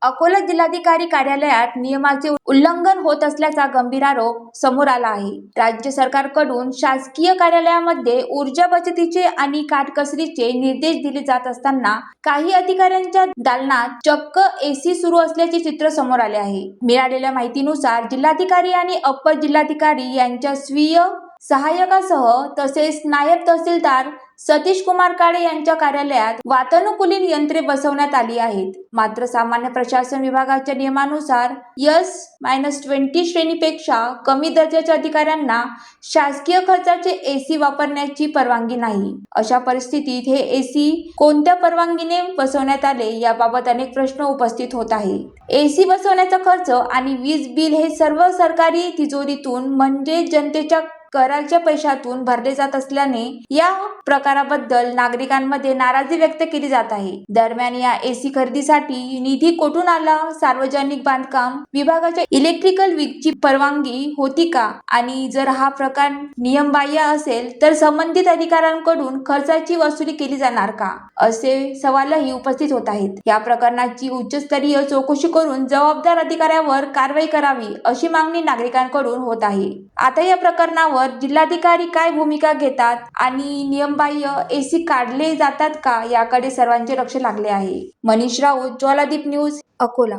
अकोला जिल्हाधिकारी कार्यालयात नियमाचे उल्लंघन होत असल्याचा गंभीर आरोप समोर आला आहे। राज्य सरकारकडून शासकीय कार्यालयामध्ये ऊर्जा बचतीचे आणि काटकसरीचे निर्देश दिले जात असताना काही अधिकाऱ्यांच्या दालनात चक्क एसी सुरू असल्याचे चित्र समोर आले आहे। मिळालेल्या माहितीनुसार जिल्हाधिकारी आणि अप्पर जिल्हाधिकारी यांच्या स्वीय सहाय्यकासह तसेच नायब तहसीलदार सतीश कुमार काळे यांच्या कार्यालयात वातानुकूलित यंत्रे बसवण्यात आली आहेत। मात्र सामान्य प्रशासन विभागाच्या नियमानुसार S-20 श्रेणीपेक्षा कमी दर्जाच्या अधिकाऱ्यांना शासकीय खर्चाचे एसी वापरण्याची परवानगी नाही। अशा परिस्थितीत हे एसी कोणत्या परवानगीने बसवण्यात आले याबाबत अनेक प्रश्न उपस्थित होत आहे। एसी बसवण्याचा खर्च आणि वीज बिल हे सर्व सरकारी तिजोरीतून म्हणजे जनतेच्या कराच्या पैशातून भरले जात असल्याने या प्रकाराबद्दल नागरिकांमध्ये नाराजी व्यक्त केली जात आहे। दरम्यान या एसी खरेदीसाठी निधी कुठून आला? सार्वजनिक बांधकाम विभागाच्या इलेक्ट्रिकल वीजची परवानगी होती का? आणि जर हा प्रकार नियमबाह्य असेल तर संबंधित अधिकाऱ्यांकडून खर्चाची वसुली केली जाणार का? असे सवालही उपस्थित होत आहेत। या प्रकरणाची उच्चस्तरीय चौकशी करून जबाबदार अधिकाऱ्यावर कारवाई करावी अशी मागणी नागरिकांकडून होत आहे। आता या प्रकरणावर जिल्हाधिकारी काय भूमिका घेतात आणि नियमबाह्य एसी काढले जातात का याकडे सर्वांचे लक्ष लागले आहे। मनीष राऊत, ज्वालादीप न्यूज, अकोला।